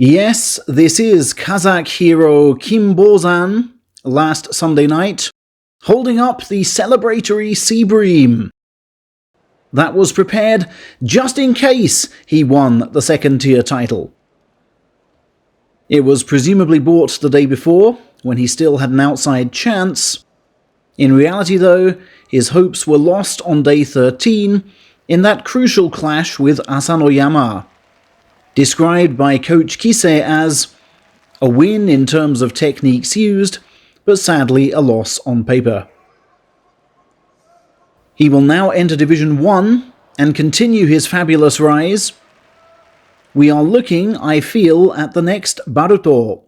Yes, this is Kazakh hero Kinbozan last Sunday night, holding up the celebratory BREAM. That was prepared just in case he won the second-tier title. It was presumably bought the day before, when he still had an outside chance. In reality, though, his hopes were lost on day 13 in that crucial clash with Asanoyama, described by Coach Kise as a win in terms of techniques used, but sadly a loss on paper. He will now enter Division 1 and continue his fabulous rise. We are looking, I feel, at the next Baruto,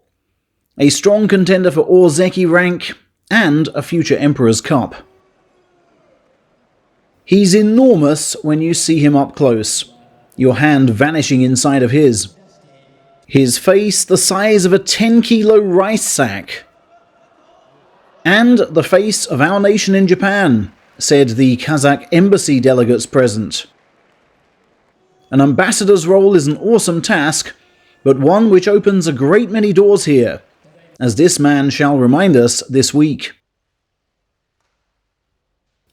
a strong contender for Ozeki rank and a future Emperor's Cup. He's enormous when you see him up close, your hand vanishing inside of his. His face the size of a 10-kilo rice sack. And the face of our nation in Japan, said the Kazakh embassy delegates present. An ambassador's role is an awesome task, but one which opens a great many doors here, as this man shall remind us this week.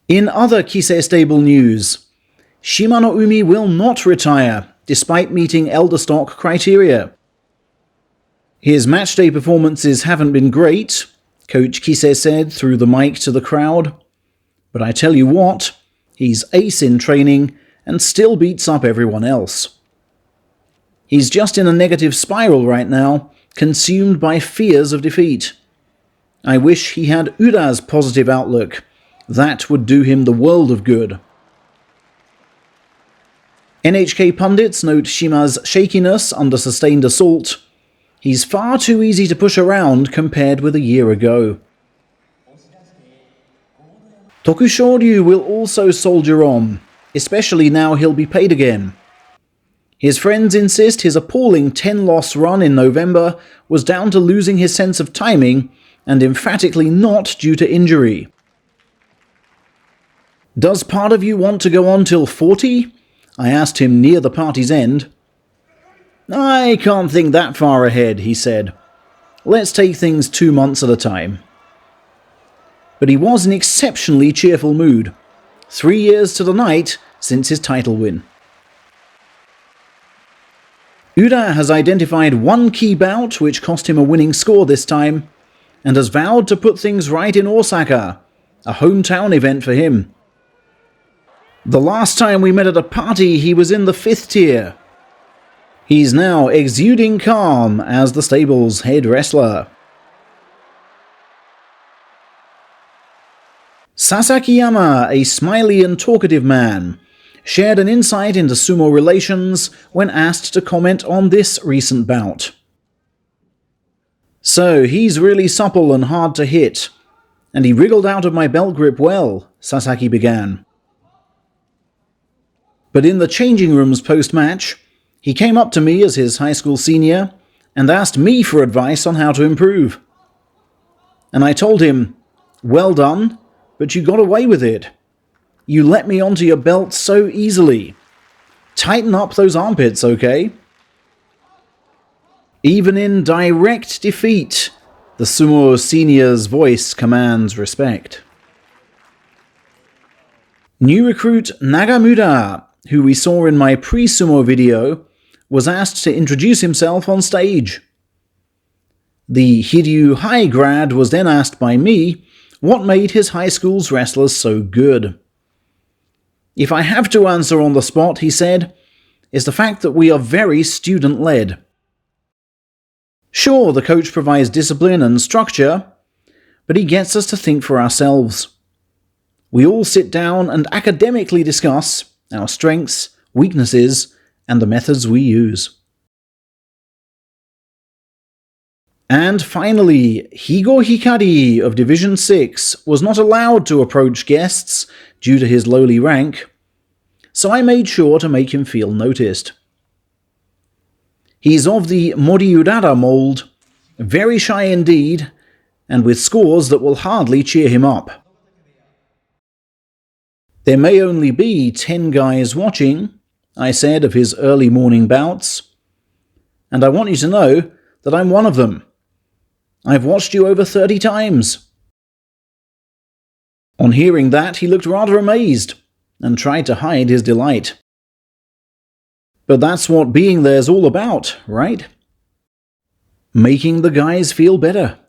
In other Kise Stable news, SHIMANOUMI will not retire, despite meeting elder stock criteria. His matchday performances haven't been great, Coach Kise said through the mic to the crowd. But I tell you what, he's ace in training and still beats up everyone else. He's just in a negative spiral right now, consumed by fears of defeat. I wish he had Ura's positive outlook. That would do him the world of good. NHK pundits note Shima's shakiness under sustained assault. He's far too easy to push around compared with a year ago. TOKUSHORYU will also soldier on, especially now he'll be paid again. His friends insist his appalling 10-loss run in November was down to losing his sense of timing and emphatically not due to injury. Does part of you want to go on till 40? I asked him near the party's end. I can't think that far ahead, he said. Let's take things 2 months at a time. But he was in exceptionally cheerful mood. 3 years to the night since his title win. Ura has identified one key bout which cost him a winning score this time, and has vowed to put things right in Osaka, a hometown event for him. The last time we met at a party, he was in the 5th tier. He's now exuding calm as the stable's head wrestler. Sasakiyama, a smiley and talkative man, shared an insight into sumo relations when asked to comment on this recent bout. So, he's really supple and hard to hit, and he wriggled out of my belt grip well, Sasaki began. But in the changing rooms post-match, he came up to me as his high school senior and asked me for advice on how to improve. And I told him, well done, but you got away with it. You let me onto your belt so easily. Tighten up those armpits, okay? Even in direct defeat, the sumo senior's voice commands respect. New recruit Nagamura, who we saw in my pre-sumo video, was asked to introduce himself on stage. The Hiryu High grad was then asked by me what made his high school's wrestlers so good. If I have to answer on the spot, he said, it's the fact that we are very student-led. Sure, the coach provides discipline and structure, but he gets us to think for ourselves. We all sit down and academically discuss our strengths, weaknesses, and the methods we use. And finally, Higo Hikari of Division 6 was not allowed to approach guests due to his lowly rank, so I made sure to make him feel noticed. He's of the Moriurara mold, very shy indeed, and with scores that will hardly cheer him up. There may only be 10 guys watching, I said of his early morning bouts, and I want you to know that I'm one of them. I've watched you over 30 times. On hearing that, he looked rather amazed, and tried to hide his delight. But that's what being there's all about, right? Making the guys feel better.